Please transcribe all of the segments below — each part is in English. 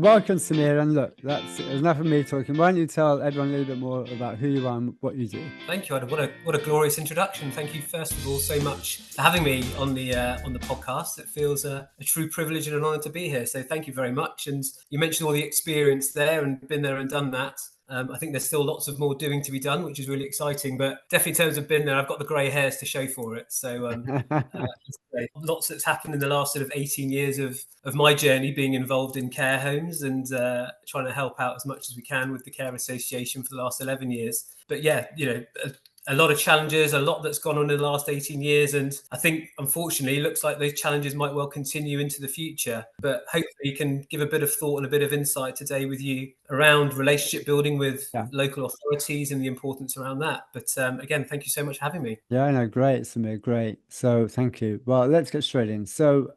Welcome, Samir. And look, that's enough of me talking. Why don't you tell everyone a little bit more about who you are and what you do? Thank you, Adam. What a glorious introduction. Thank you, first of all, so much for having me on the podcast. It feels a true privilege and an honour to be here. So thank you very much. And you mentioned all the experience there and been there and done that. I think there's still lots of more doing to be done, which is really exciting. But definitely, in terms of been there, I've got the grey hairs to show for it. So lots that's happened in the last sort of 18 years of my journey being involved in care homes and trying to help out as much as we can with the Care Association for the last 11 years. But yeah, a lot of challenges, a lot that's gone on in the last 18 years. And I think, unfortunately, it looks like those challenges might well continue into the future. But hopefully you can give a bit of thought and a bit of insight today with you around relationship building with local authorities and the importance around that. But again, thank you so much for having me. Yeah, no, great, Samir, great. So thank you. Well, let's get straight in. So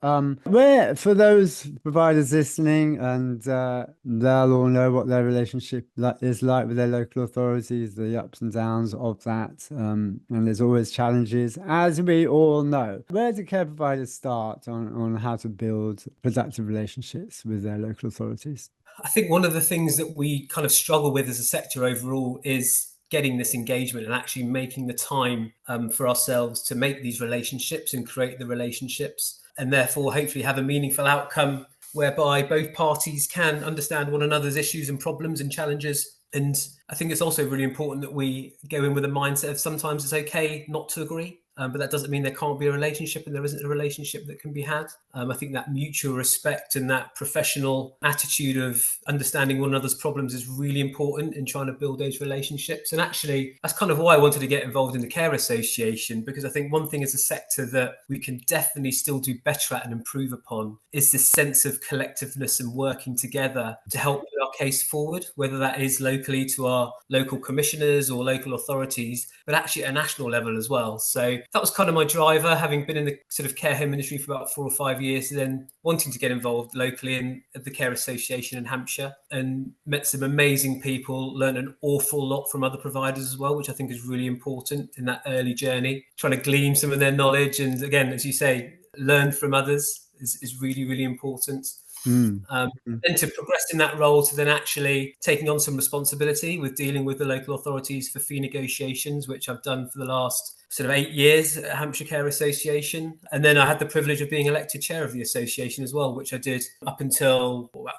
where, for those providers listening, and they'll all know what their relationship is like with their local authorities, the ups and downs of that. And there's always challenges, as we all know. Where do care providers start on how to build productive relationships with their local authorities? I think one of the things that we kind of struggle with as a sector overall is getting this engagement and actually making the time for ourselves to make these relationships and create the relationships, and therefore hopefully have a meaningful outcome whereby both parties can understand one another's issues and problems and challenges. And I think it's also really important that we go in with a mindset of sometimes it's okay not to agree. But that doesn't mean there can't be a relationship and there isn't a relationship that can be had. I think that mutual respect and that professional attitude of understanding one another's problems is really important in trying to build those relationships. And actually, that's kind of why I wanted to get involved in the Care Association, because I think one thing as a sector that we can definitely still do better at and improve upon is this sense of collectiveness and working together to help put our case forward, whether that is locally to our local commissioners or local authorities, but actually at a national level as well. So that was kind of my driver, having been in the sort of care home industry for about 4 or 5 years, then wanting to get involved locally in the Care Association in Hampshire, and met some amazing people, learned an awful lot from other providers as well, which I think is really important in that early journey, trying to glean some of their knowledge. And again, as you say, learn from others is really, really important. Then to progress in that role to then actually taking on some responsibility with dealing with the local authorities for fee negotiations, which I've done for the last sort of 8 years at Hampshire Care Association. And then I had the privilege of being elected chair of the association as well, which I did up until about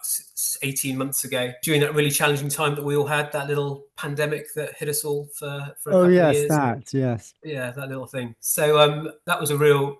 18 months ago, during that really challenging time that we all had, that little pandemic that hit us all for a couple of years. That little thing. So that was a real,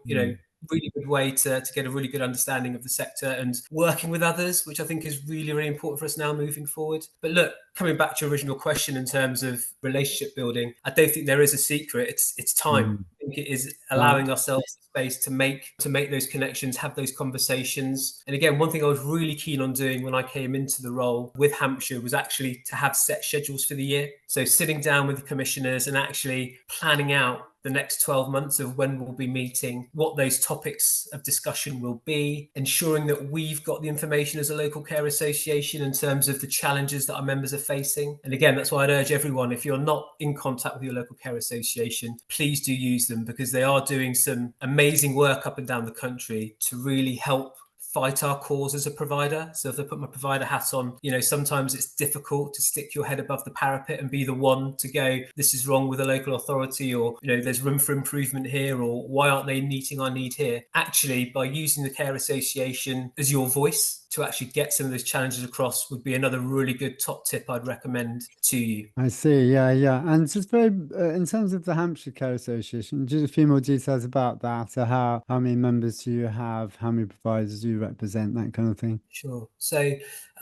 really good way to get a really good understanding of the sector and working with others, which I think is really, really important for us now moving forward. But look, coming back to your original question in terms of relationship building, I don't think there is a secret. It's time. I think it is allowing ourselves space to make those connections, have those conversations. And again, one thing I was really keen on doing when I came into the role with Hampshire was actually to have set schedules for the year. So sitting down with the commissioners and actually planning out the next 12 months of when we'll be meeting, what those topics of discussion will be, ensuring that we've got the information as a local care association in terms of the challenges that our members are facing. And again, that's why I'd urge everyone, if you're not in contact with your local care association, please do use them, because they are doing some amazing work up and down the country to really help fight our cause as a provider. So if I put my provider hat on, sometimes it's difficult to stick your head above the parapet and be the one to go, this is wrong with a local authority, or, there's room for improvement here, or why aren't they meeting our need here? Actually, by using the Care Association as your voice to actually get some of those challenges across would be another really good top tip I'd recommend to you. I see. Yeah. And just very, in terms of the Hampshire Care Association, just a few more details about that. So how many members do you have? How many providers do you represent? That kind of thing. Sure. So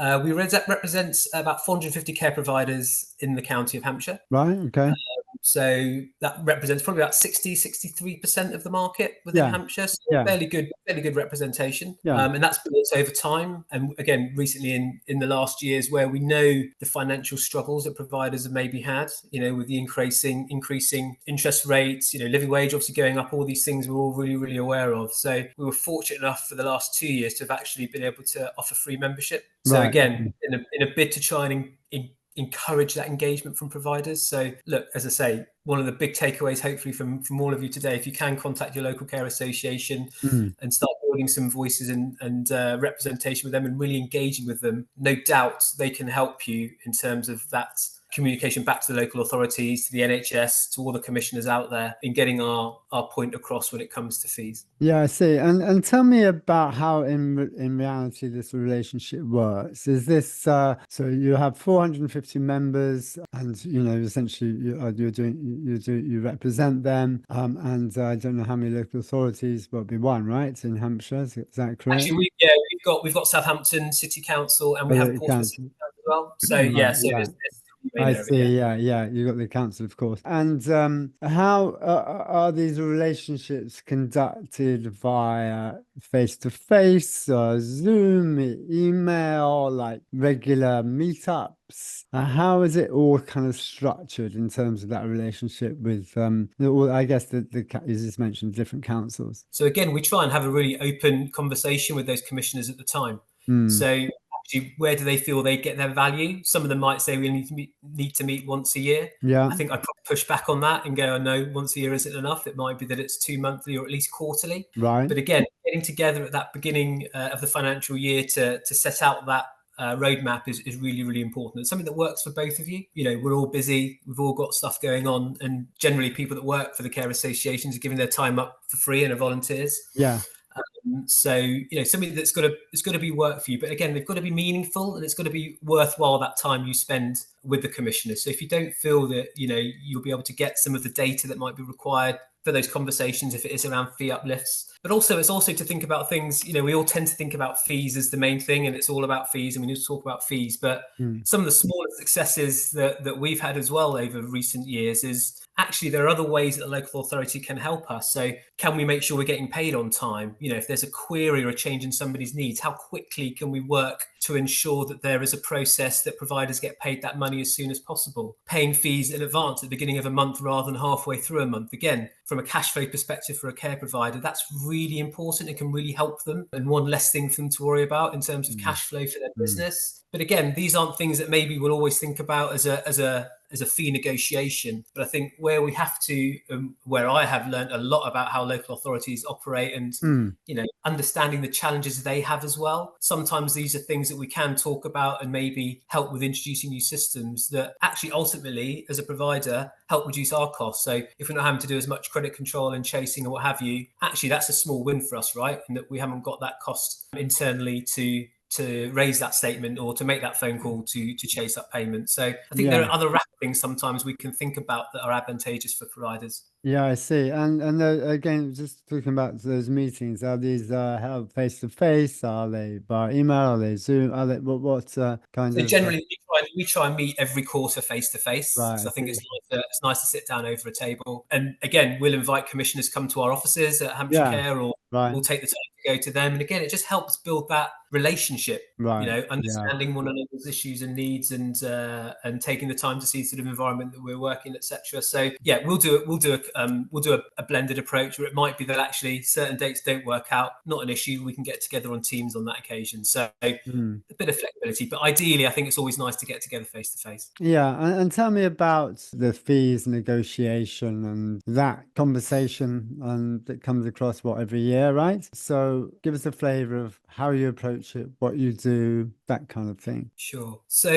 we represent about 450 care providers in the county of Hampshire. Right. Okay. So that represents probably about 63% of the market within Hampshire. So fairly good representation. And that's built over time. And again, recently in the last years, where we know the financial struggles that providers have maybe had, with the increasing interest rates, living wage obviously going up, all these things we're all really, really aware of. So we were fortunate enough for the last 2 years to have actually been able to offer free membership. So again, in a bid to try and encourage that engagement from providers. So look, as I say, one of the big takeaways, hopefully from all of you today, if you can contact your local care association and start building some voices and representation with them and really engaging with them, no doubt they can help you in terms of that communication back to the local authorities, to the NHS, to all the commissioners out there in getting our point across when it comes to fees. Yeah, I see. And tell me about how in reality this relationship works. Is this so you have 450 members, and essentially you represent them, and I don't know how many local authorities, but it'll be one, right, in Hampshire? Is that correct? Actually, we've got Southampton City Council, and we have Portsmouth City Council as well. So Right, so yeah. I see. Yeah. You got the council, of course. And how are these relationships conducted via face-to-face, Zoom, email, like regular meetups? How is it all kind of structured in terms of that relationship with, I guess you just mentioned different councils. So again, we try and have a really open conversation with those commissioners at the time. So where do they feel they get their value? Some of them might say we need to meet once a year. Yeah. I think I'd probably push back on that and go, no, once a year isn't enough. It might be that it's 2 monthly or at least quarterly. Right. But again, getting together at that beginning of the financial year to set out that roadmap is really, really important. It's something that works for both of you. We're all busy. We've all got stuff going on. And generally people that work for the care associations are giving their time up for free and are volunteers. Yeah. So something it's got to be work for you, but again, they've got to be meaningful and it's got to be worthwhile, that time you spend with the commissioners. So if you don't feel that you'll be able to get some of the data that might be required for those conversations, if it is around fee uplifts, but also it's also to think about things. We all tend to think about fees as the main thing, and it's all about fees, and we need to talk about fees. But some of the smaller successes that we've had as well over recent years is actually there are other ways that the local authority can help us. So can we make sure we're getting paid on time? If there's a query or a change in somebody's needs, how quickly can we work to ensure that there is a process that providers get paid that money as soon as possible? Paying fees in advance at the beginning of a month rather than halfway through a month. Again, from a cash flow perspective for a care provider, that's really important. It can really help them, and one less thing for them to worry about in terms of cash flow for their business. But again, these aren't things that maybe we'll always think about as a fee negotiation. But I think where we have to, where I have learned a lot about how local authorities operate and, understanding the challenges they have as well. Sometimes these are things that we can talk about and maybe help with introducing new systems that actually ultimately, as a provider, help reduce our costs. So if we're not having to do as much credit control and chasing and what have you, actually that's a small win for us, right? And that we haven't got that cost internally to raise that statement or to make that phone call to chase up payment. So I think there are other things sometimes we can think about that are advantageous for providers. Yeah, I see. And again, just talking about those meetings, are these held face to face? Are they by email? Are they Zoom? Are they what kind of? Generally, we try and meet every quarter face to face. So I think it's nice to sit down over a table. And again, we'll invite commissioners come to our offices at Hampshire Care, or we'll take the time to go to them. And again, it just helps build that relationship, understanding one another's issues and needs, and taking the time to see sort of environment that we're working, etc. So we'll do a blended approach, where it might be that actually certain dates don't work out, not an issue, we can get together on Teams on that occasion. So a bit of flexibility, but ideally I think it's always nice to get together face to face. And tell me about the fees negotiation and that conversation that comes across every year, right? So give us a flavor of how you approach it, what you do, that kind of thing. Sure. So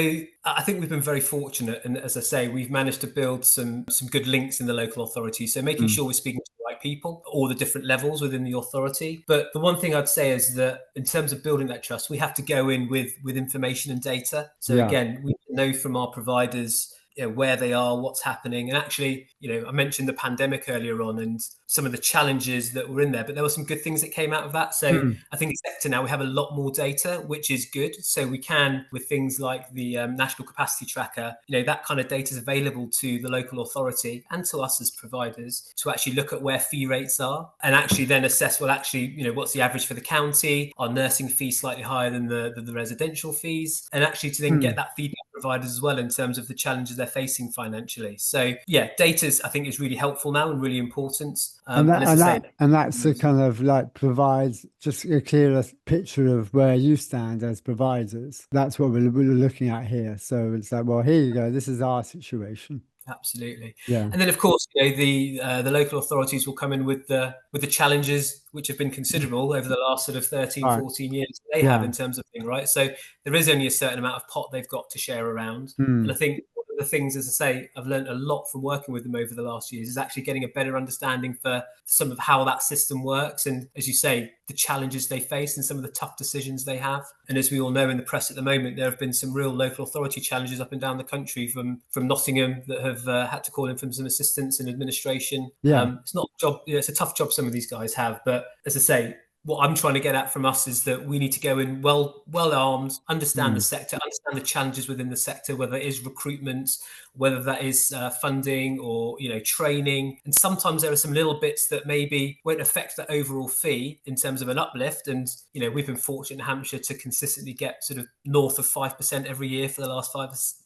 I think we've been very fortunate, and as I say, we've managed to build some good links in the local authority. So making sure we're speaking to the right people, all the different levels within the authority. But the one thing I'd say is that in terms of building that trust, we have to go in with information and data. So again, we know from our providers where they are, what's happening. And actually, I mentioned the pandemic earlier on and some of the challenges that were in there, but there were some good things that came out of that. So I think sector now we have a lot more data, which is good. So we can, with things like the National Capacity Tracker, that kind of data is available to the local authority and to us as providers to actually look at where fee rates are and actually then assess, what's the average for the county? Are nursing fees slightly higher than the residential fees? And actually to then get that feedback from providers as well in terms of the challenges they're facing financially. So yeah, data I think is really helpful now and really important. And that, and as I say, that's the kind of like provides just a clearer picture of where you stand as providers. That's what we're looking at here. So it's like, well, here you go. This is our situation. Absolutely. Yeah. And then of course, the local authorities will come in with the challenges which have been considerable over the last sort of 13, Right. 14 years they have in terms of thing, right? So there is only a certain amount of pot they've got to share around. And I think one of the things, as I say, I've learned a lot from working with them over the last years is actually getting a better understanding for some of how that system works. And as you say, the challenges they face and some of the tough decisions they have. And as we all know in the press at the moment, there have been some real local authority challenges up and down the country from Nottingham that have had to call in from some assistance and administration. It's not a job, it's a tough job some of these guys have. But as I say, what I'm trying to get at from us is that we need to go in well armed, understand the sector, understand the challenges within the sector, whether it is recruitment, whether that is funding or training. And sometimes there are some little bits that maybe won't affect the overall fee in terms of an uplift. And we've been fortunate in Hampshire to consistently get sort of north of 5% every year for the last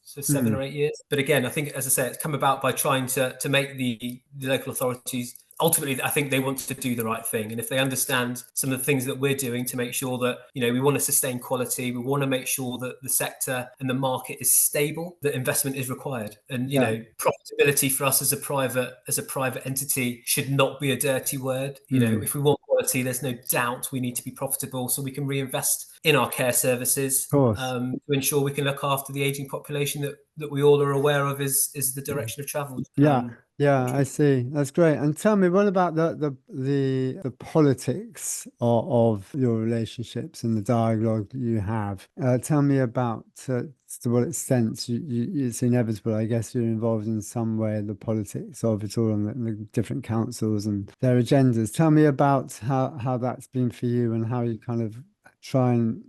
7 or 8 years. But again, I think, as I say, it's come about by trying to make the local authorities. Ultimately, I think they want to do the right thing. And if they understand some of the things that we're doing to make sure that, we want to sustain quality, we want to make sure that the sector and the market is stable, that investment is required. And, profitability for us as a private entity should not be a dirty word. If we want quality, there's no doubt we need to be profitable so we can reinvest in our care services to ensure we can look after the aging population that we all are aware of is the direction of travel. Yeah, I see. That's great. And tell me, what about the politics of your relationships and the dialogue you have? Tell me about to what extent it's inevitable. I guess you're involved in some way in the politics of it all, and the different councils and their agendas. Tell me about how that's been for you and how you kind of try and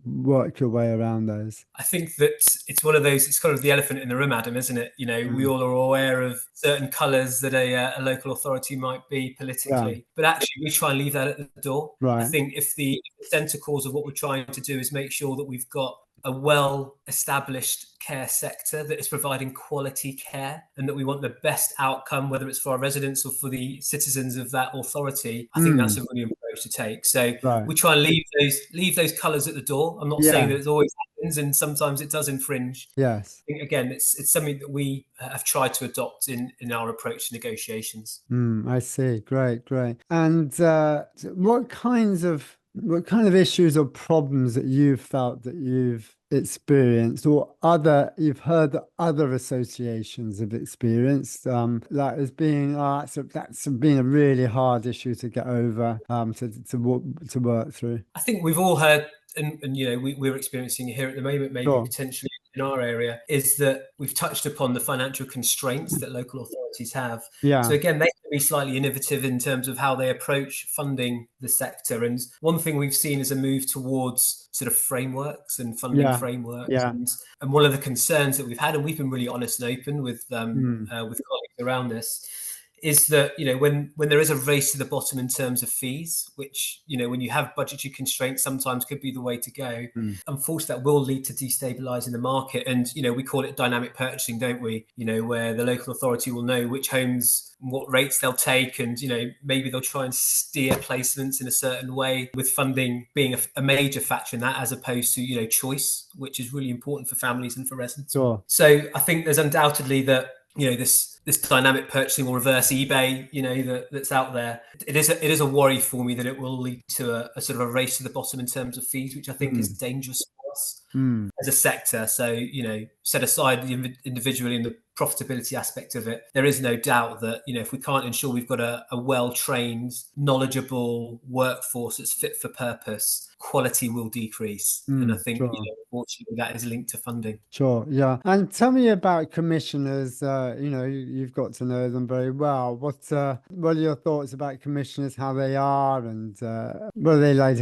work your way around those. I think that it's one of those, it's kind of the elephant in the room, Adam, isn't it? We all are aware of certain colours that a local authority might be politically, but actually we try and leave that at the door. Right. I think if the centre cause of what we're trying to do is make sure that we've got a well-established care sector that is providing quality care and that we want the best outcome, whether it's for our residents or for the citizens of that authority, I think that's a brilliant approach to take. So we try and leave those colours at the door. I'm not saying that it always happens, and sometimes it does infringe. Yes. I think, again, it's something that we have tried to adopt in our approach to negotiations. I see. Great. And what kind of issues or problems that you've felt that you've experienced or you've heard that other associations have experienced, like as being that's been a really hard issue to get over, to work through? I think we've all heard, and we're experiencing here at the moment, maybe potentially in our area, is that we've touched upon the financial constraints that local authorities have. So again, they can be slightly innovative in terms of how they approach funding the sector. And one thing we've seen is a move towards sort of frameworks and funding frameworks. And one of the concerns that we've had, and we've been really honest and open with colleagues around this, is that when there is a race to the bottom in terms of fees, which when you have budgetary constraints sometimes could be the way to go, unfortunately that will lead to destabilizing the market. And we call it dynamic purchasing, don't we? Where the local authority will know which homes, what rates they'll take, and maybe they'll try and steer placements in a certain way, with funding being a major factor in that, as opposed to choice, which is really important for families and for residents. So I think there's undoubtedly that this dynamic purchasing or reverse eBay, that's out there. It is a worry for me that it will lead to a sort of a race to the bottom in terms of fees, which I think is dangerous for us as a sector. So, set aside the individually and the profitability aspect of it, there is no doubt that, if we can't ensure we've got a well-trained, knowledgeable workforce that's fit for purpose, quality will decrease. And I think, unfortunately, that is linked to funding. Yeah. And tell me about commissioners. You've got to know them very well. What are your thoughts about commissioners, how they are, and what are they like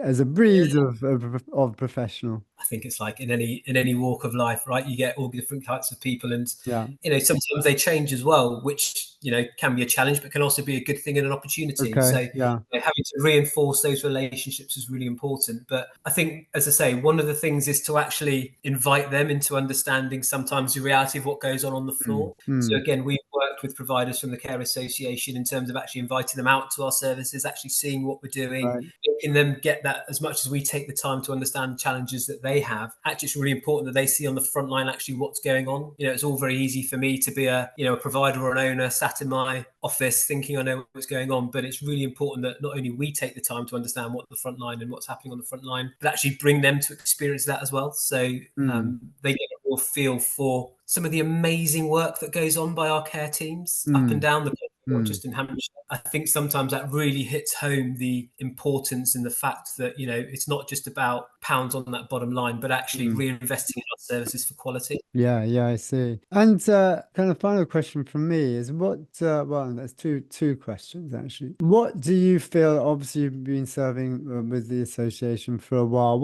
as a breed of professional? I think it's like in any walk of life, right? You get all different types of people, and sometimes they change as well, which can be a challenge, but can also be a good thing and an opportunity. So having to reinforce those relationships is really really important. But I think, as I say, one of the things is to actually invite them into understanding sometimes the reality of what goes on the floor. So again, we've worked with providers from the Care Association in terms of actually inviting them out to our services, actually seeing what we're doing, Right. making them get that. As much as we take the time to understand the challenges that they have, actually it's really important that they see on the front line actually what's going on. It's all very easy for me to be a provider or an owner sat in my office thinking I know what's going on, but it's really important that not only we take the time to understand what the front line and what's happening on the front line, but actually bring them to experience that as well. So they get a real feel for some of the amazing work that goes on by our care teams up and down the country, not just in Hampshire. I think sometimes that really hits home the importance and the fact that, it's not just about pounds on that bottom line, but actually reinvesting in our services for quality. Yeah, I see. And kind of final question from me is well, that's two questions actually. What do you feel, obviously you've been serving with the association for a while,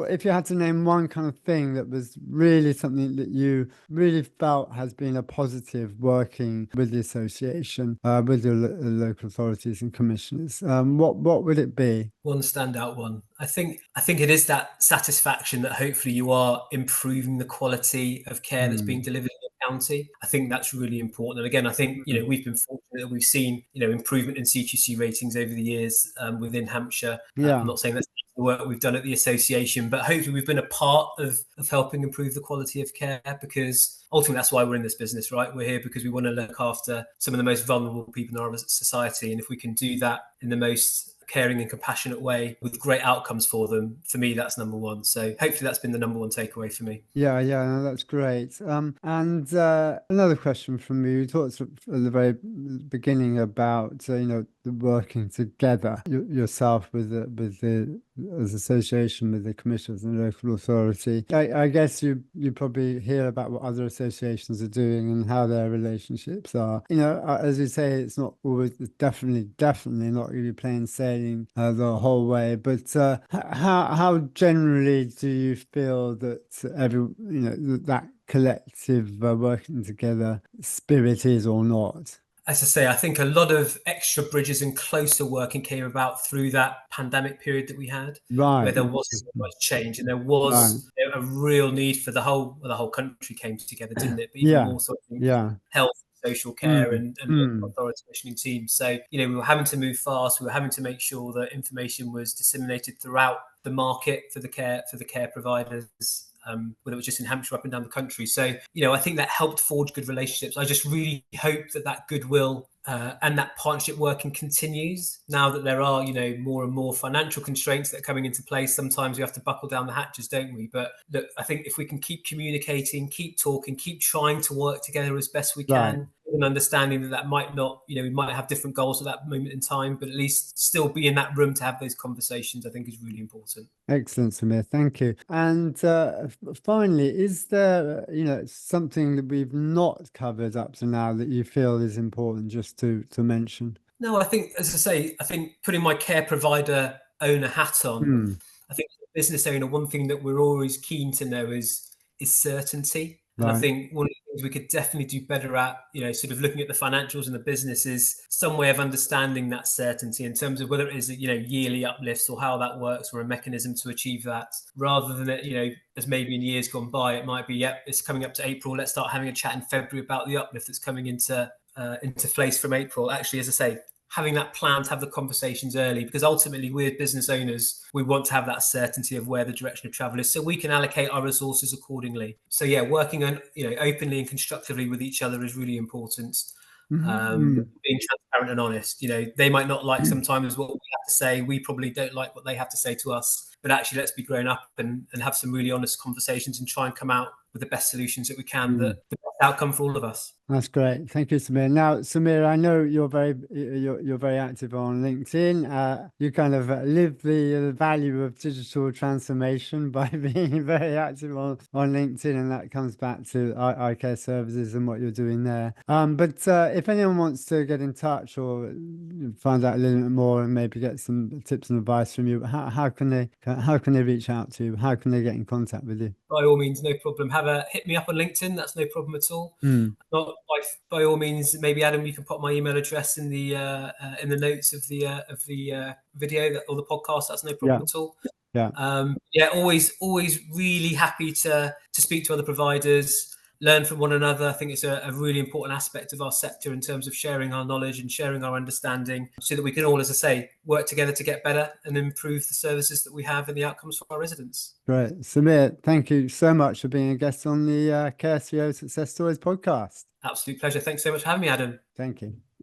if you had to name one kind of thing that was really something that you really felt has been a positive working with the association, with the local authorities and commissioners, what would it be? One standout one. I think it is that satisfaction that hopefully you are improving the quality of care that's being delivered in the county. I think that's really important. And again, I think we've been fortunate that we've seen improvement in CQC ratings over the years within Hampshire. I'm not saying that's the work we've done at the association, but hopefully we've been a part of helping improve the quality of care, because ultimately that's why we're in this business, right? We're here because we want to look after some of the most vulnerable people in our society, and if we can do that in the most caring and compassionate way with great outcomes for them, for me that's number one. So hopefully that's been the number one takeaway for me. No, that's great. And another question from me. You talked at the very beginning about the working together yourself with the as association with the commissioners and the local authority. I guess you probably hear about what other associations are doing and how their relationships are. As you say, it's not always definitely not going to be plain sailing the whole way. But how generally do you feel that that collective working together spirit is or not? As I say, I think a lot of extra bridges and closer working came about through that pandemic period that we had, where there was so much change and there was a real need for the whole country came together, didn't it? But even more so health, social care and authority commissioning teams. So, we were having to move fast. We were having to make sure that information was disseminated throughout the market for the care providers. Whether it was just in Hampshire, up and down the country. So, I think that helped forge good relationships. I just really hope that goodwill and that partnership working continues now that there are, more and more financial constraints that are coming into place. Sometimes we have to buckle down the hatches, don't we? But look, I think if we can keep communicating, keep talking, keep trying to work together as best we can, and understanding that might not, we might have different goals at that moment in time, but at least still be in that room to have those conversations, I think is really important. Excellent, Samir. Thank you. And finally, is there, something that we've not covered up to now that you feel is important just to mention? No, I think, as I say, putting my care provider owner hat on, I think as a business owner, one thing that we're always keen to know is certainty. And I think one of the things we could definitely do better at, sort of looking at the financials and the business, is some way of understanding that certainty in terms of whether it is, yearly uplifts or how that works, or a mechanism to achieve that, rather than it, as maybe in years gone by, it might be, it's coming up to April. Let's start having a chat in February about the uplift that's coming into place from April. Actually, as I say, having that plan to have the conversations early, because ultimately we're business owners. We want to have that certainty of where the direction of travel is, so we can allocate our resources accordingly. So working on openly and constructively with each other is really important. Being transparent and honest. They might not like sometimes what we have to say. We probably don't like what they have to say to us. But actually, let's be grown up and have some really honest conversations and try and come out with the best solutions that we can, the best outcome for all of us. That's great. Thank you, Samir. Now, Samir, I know you're very active on LinkedIn. You kind of live the value of digital transformation by being very active on LinkedIn, and that comes back to eye care services and what you're doing there. But if anyone wants to get in touch touch or find out a little bit more and maybe get some tips and advice from you, how can they reach out to you? How can they get in contact with you? By all means, no problem. Hit me up on LinkedIn. That's no problem at all. Not by all means. Maybe Adam, you can put my email address in the notes of the video or the podcast. That's no problem at all. Yeah. Always really happy to speak to other providers, learn from one another. I think it's a really important aspect of our sector in terms of sharing our knowledge and sharing our understanding so that we can all, as I say, work together to get better and improve the services that we have and the outcomes for our residents. Great. Samir, thank you so much for being a guest on the Care CEO Success Stories podcast. Absolute pleasure. Thanks so much for having me, Adam. Thank you.